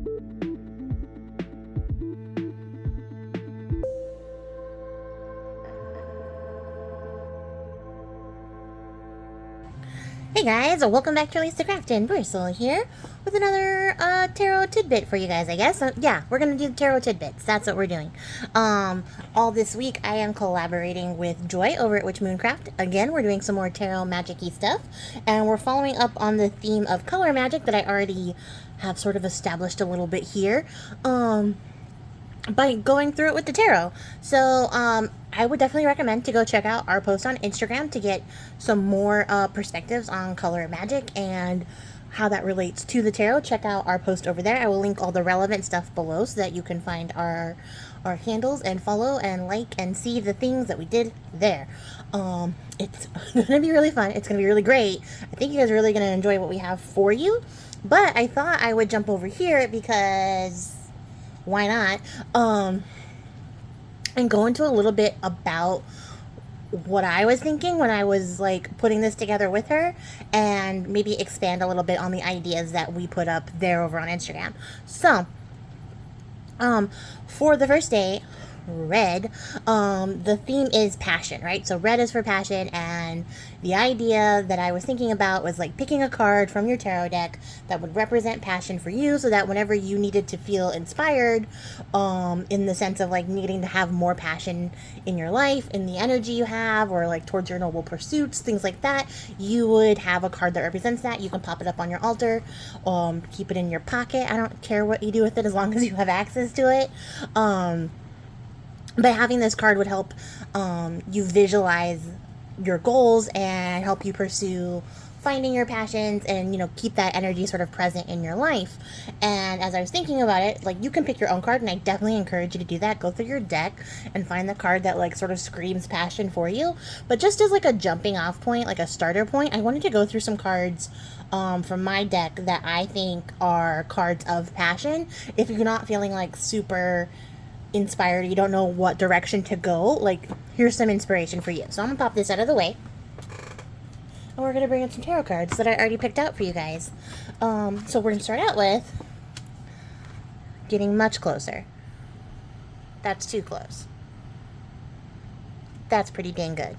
Hey guys, welcome back to Release the Craftin. Bristle here with another tarot tidbit for you guys, I guess. Yeah, we're gonna do the tarot tidbits. That's what we're doing. All this week I am collaborating with Joy over at Witch Mooncraft. Again, we're doing some more tarot magic-y stuff, and we're following up on the theme of color magic that I already have sort of established a little bit here. By going through it with the tarot. So I would definitely recommend to go check out our post on Instagram to get some more perspectives on color magic and how that relates to the tarot. Check out our post over there. I will link all the relevant stuff below so that you can find our handles and follow and like and see the things that we did there. It's gonna be really fun. It's gonna be really great. I think you guys are really gonna enjoy what we have for you. But I thought I would jump over here because why not? And go into a little bit about what I was thinking when I was like putting this together with her, and maybe expand a little bit on the ideas that we put up there over on Instagram. So, for the first day, red, the theme is passion, right? So red is for passion, and the idea that I was thinking about was like picking a card from your tarot deck that would represent passion for you, so that whenever you needed to feel inspired, in the sense of like needing to have more passion in your life, in the energy you have, or like towards your noble pursuits, things like that, you would have a card that represents that. You can pop it up on your altar, keep it in your pocket. I don't care what you do with it as long as you have access to it. But having this card would help you visualize your goals and help you pursue finding your passions and, you know, keep that energy sort of present in your life. And as I was thinking about it, like, you can pick your own card, and I definitely encourage you to do that. Go through your deck and find the card that like sort of screams passion for you. But just as like a jumping off point, like a starter point, I wanted to go through some cards from my deck that I think are cards of passion. If you're not feeling like super inspired, you don't know what direction to go, like, here's some inspiration for you. So I'm gonna pop this out of the way, and we're gonna bring in some tarot cards that I already picked out for you guys. So we're gonna start out with getting much closer. That's too close. That's pretty dang good.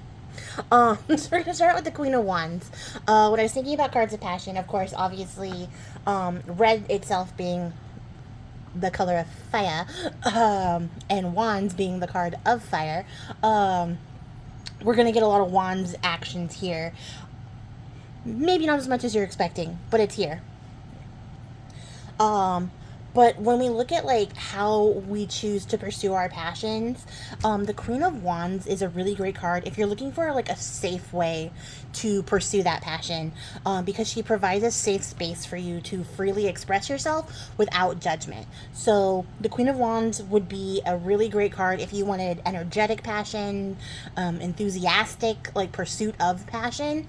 So we're gonna start with the Queen of Wands. When I was thinking about cards of passion, of course, obviously, red itself being the color of fire, and wands being the card of fire, we're gonna get a lot of wands actions here. Maybe not as much as you're expecting, but it's here. But when we look at like how we choose to pursue our passions, the Queen of Wands is a really great card if you're looking for like a safe way to pursue that passion, because she provides a safe space for you to freely express yourself without judgment. So the Queen of Wands would be a really great card if you wanted energetic passion, enthusiastic like pursuit of passion.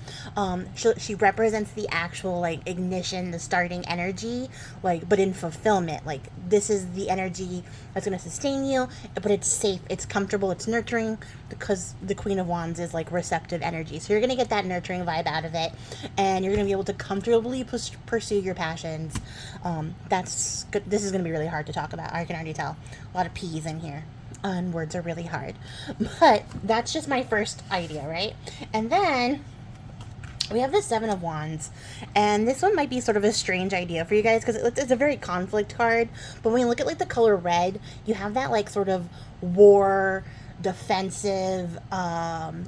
She represents the actual like ignition, the starting energy, like, but in fulfillment. Like, this is the energy that's going to sustain you, but it's safe, it's comfortable, it's nurturing, because the Queen of Wands is like receptive energy. So you're going to get that nurturing vibe out of it, and you're going to be able to comfortably pursue your passions. That's good. This is going to be really hard to talk about. I can already tell. A lot of P's in here, and words are really hard. But that's just my first idea, right? And then we have the Seven of Wands, and this one might be sort of a strange idea for you guys because it's a very conflict card. But when you look at like the color red, you have that like sort of war, defensive,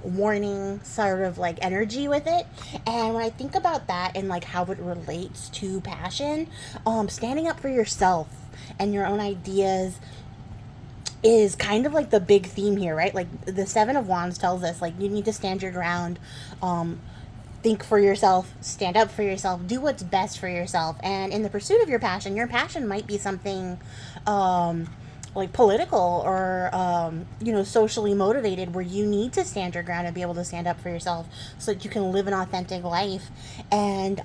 warning sort of like energy with it. And when I think about that and like how it relates to passion, standing up for yourself and your own ideas is kind of like the big theme here, right? Like the Seven of Wands tells us like you need to stand your ground, think for yourself, stand up for yourself, do what's best for yourself. And in the pursuit of your passion might be something like political or socially motivated, where you need to stand your ground and be able to stand up for yourself so that you can live an authentic life. And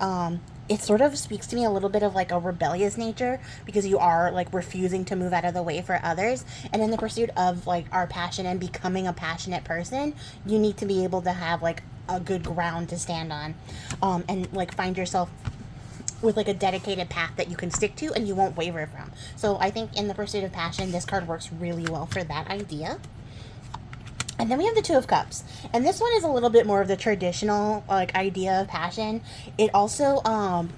it sort of speaks to me a little bit of like a rebellious nature, because you are like refusing to move out of the way for others. And in the pursuit of like our passion and becoming a passionate person, you need to be able to have like a good ground to stand on, and like find yourself with like a dedicated path that you can stick to and you won't waver from. So I think in the pursuit of passion, this card works really well for that idea. And then we have the Two of Cups. And this one is a little bit more of the traditional like idea of passion. It also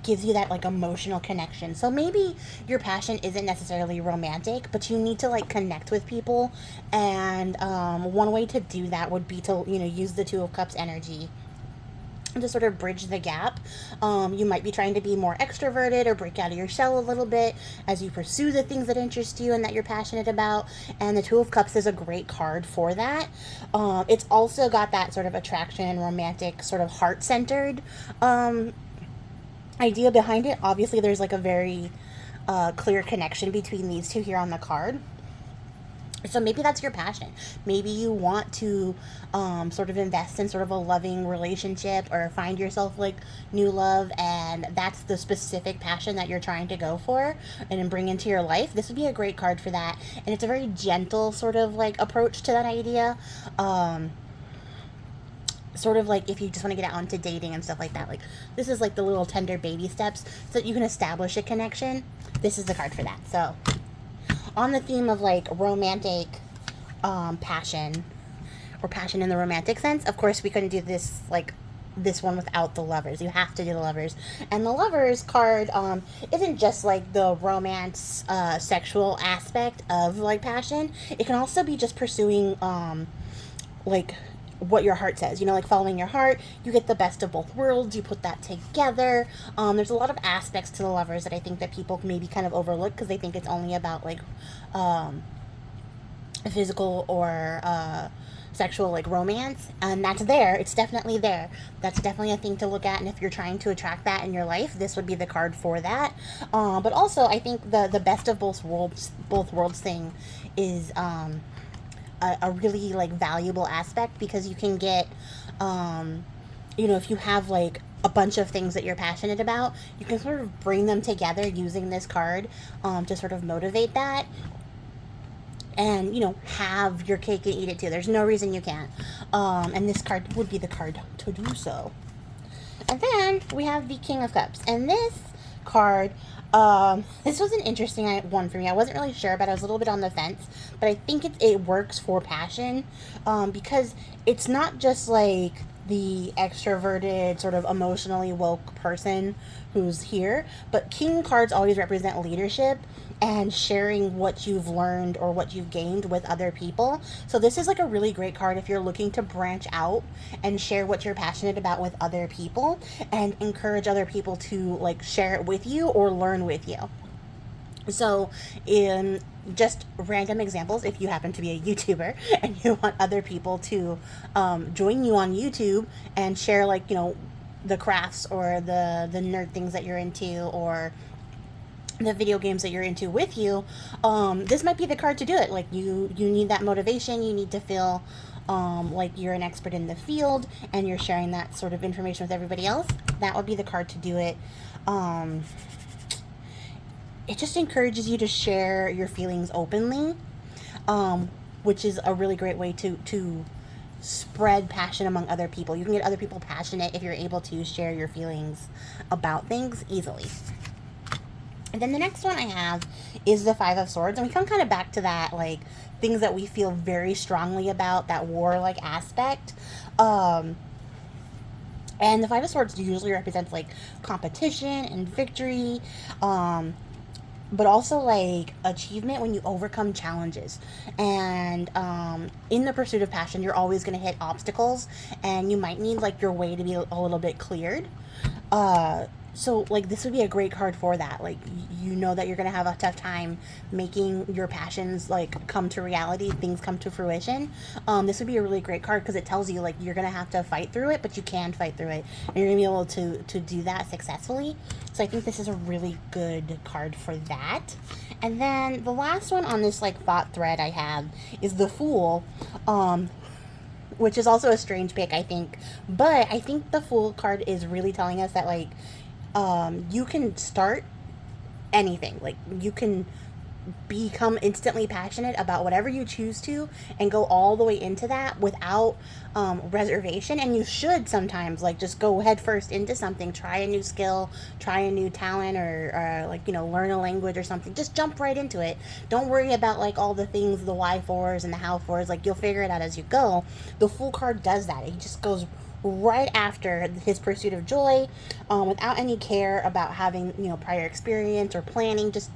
gives you that like emotional connection. So maybe your passion isn't necessarily romantic, but you need to like connect with people. And one way to do that would be to, you know, use the Two of Cups energy to sort of bridge the gap. You might be trying to be more extroverted or break out of your shell a little bit as you pursue the things that interest you and that you're passionate about. And the Two of Cups is a great card for that. It's also got that sort of attraction and romantic, sort of heart-centered idea behind it. Obviously, there's like a very clear connection between these two here on the card. So maybe that's your passion. Maybe you want to sort of invest in sort of a loving relationship or find yourself like new love, and that's the specific passion that you're trying to go for and bring into your life. This would be a great card for that. And it's a very gentle sort of like approach to that idea. Sort of like if you just want to get out into dating and stuff like that. Like this is like the little tender baby steps so that you can establish a connection. This is the card for that. So on the theme of like romantic passion or passion in the romantic sense, of course we couldn't do this like this one without the Lovers. You have to do the Lovers. And the Lovers card isn't just like the romance sexual aspect of like passion. It can also be just pursuing like what your heart says, you know, like following your heart. You get the best of both worlds, you put that together. There's a lot of aspects to the Lovers that I think that people maybe kind of overlook because they think it's only about like physical or sexual like romance, and that's there. It's definitely there. That's definitely a thing to look at, and if you're trying to attract that in your life, this would be the card for that. But also I think the best of both worlds thing is a really like valuable aspect, because you can get you know, if you have like a bunch of things that you're passionate about, you can sort of bring them together using this card to sort of motivate that, and you know, have your cake and eat it too. There's no reason you can't, and this card would be the card to do so. And then we have the King of Cups, and this card, this was an interesting one for me. I wasn't really sure, but I was a little bit on the fence. But I think it works for passion, because it's not just like the extroverted, sort of emotionally woke person who's here, but King cards always represent leadership and sharing what you've learned or what you've gained with other people. So this is like a really great card if you're looking to branch out and share what you're passionate about with other people and encourage other people to like share it with you or learn with you. So in just random examples, if you happen to be a YouTuber and you want other people to join you on YouTube and share like, you know, the crafts or the nerd things that you're into, or the video games that you're into with you, this might be the card to do it. Like you need that motivation. You need to feel like you're an expert in the field and you're sharing that sort of information with everybody else. That would be the card to do it. It just encourages you to share your feelings openly, which is a really great way to spread passion among other people. You can get other people passionate if you're able to share your feelings about things easily. And then the next one I have is the Five of Swords, and we come kind of back to that, like, things that we feel very strongly about, that war-like aspect. And the Five of Swords usually represents, like, competition and victory, but also, like, achievement when you overcome challenges. And in the pursuit of passion, you're always going to hit obstacles, and you might need, like, your way to be a little bit cleared. So, like, this would be a great card for that. Like, you know that you're going to have a tough time making your passions, like, come to reality, things come to fruition. This would be a really great card because it tells you, like, you're going to have to fight through it, but you can fight through it. And you're going to be able to do that successfully. So I think this is a really good card for that. And then the last one on this, like, thought thread I have is the Fool, which is also a strange pick, I think. But I think the Fool card is really telling us that, like, you can start anything. Like, you can become instantly passionate about whatever you choose to and go all the way into that without reservation. And you should sometimes like just go head first into something, try a new skill, try a new talent, or like, you know, learn a language or something. Just jump right into it. Don't worry about like all the things, the why fors and the how fors. Like, you'll figure it out as you go. The Fool card does that. It just goes right after his pursuit of joy, without any care about having, you know, prior experience or planning. Just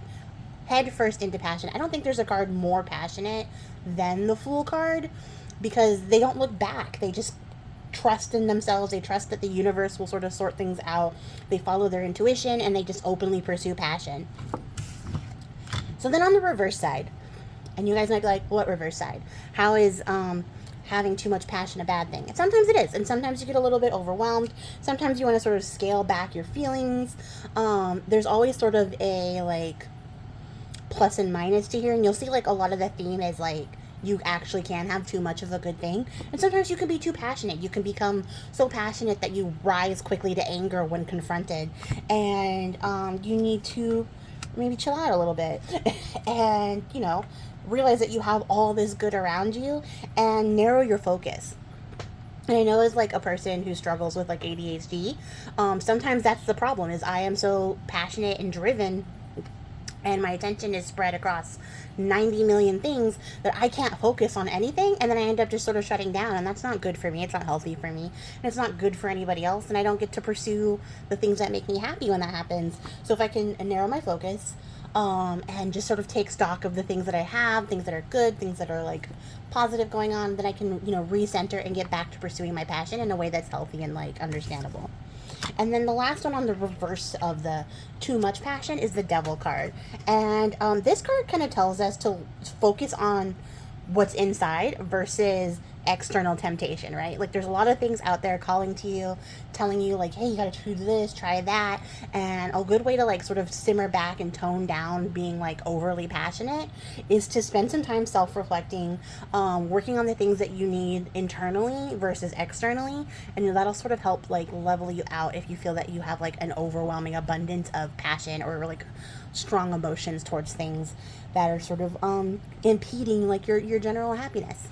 head first into passion. I don't think there's a card more passionate than the Fool card, because they don't look back. They just trust in themselves. They trust that the universe will sort of sort things out. They follow their intuition, and they just openly pursue passion. So then on the reverse side, and you guys might be like, what reverse side? How is having too much passion a bad thing? And sometimes it is, and sometimes you get a little bit overwhelmed. Sometimes you want to sort of scale back your feelings. There's always sort of a like plus and minus to here, and you'll see like a lot of the theme is like you actually can have too much of a good thing, and sometimes you can be too passionate. You can become so passionate that you rise quickly to anger when confronted, and you need to maybe chill out a little bit and, you know, realize that you have all this good around you and narrow your focus. And I know, as like a person who struggles with like ADHD, sometimes that's the problem, is I am so passionate and driven, and my attention is spread across 90 million things that I can't focus on anything, and then I end up just sort of shutting down, and that's not good for me. It's not healthy for me, and it's not good for anybody else, and I don't get to pursue the things that make me happy when that happens. So if I can narrow my focus, and just sort of take stock of the things that I have, things that are good, things that are like positive going on, then I can, you know, recenter and get back to pursuing my passion in a way that's healthy and like understandable. And then the last one on the reverse of the too much passion is the Devil card. And this card kind of tells us to focus on what's inside versus external temptation, right? Like, there's a lot of things out there calling to you, telling you like, hey, you gotta do this, try that. And a good way to like sort of simmer back and tone down being like overly passionate is to spend some time self-reflecting, working on the things that you need internally versus externally, and that'll sort of help like level you out if you feel that you have like an overwhelming abundance of passion or like strong emotions towards things that are sort of impeding like your general happiness.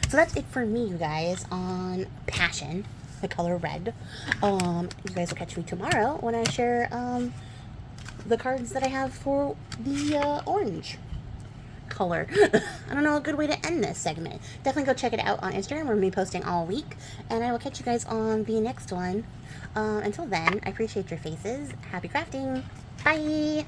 So that's it for me, you guys, on passion, the color red. You guys will catch me tomorrow when I share the cards that I have for the orange color. I don't know a good way to end this segment. Definitely go check it out on Instagram. We're going to be posting all week, and I will catch you guys on the next one. Until then, I appreciate your faces. Happy crafting. Bye.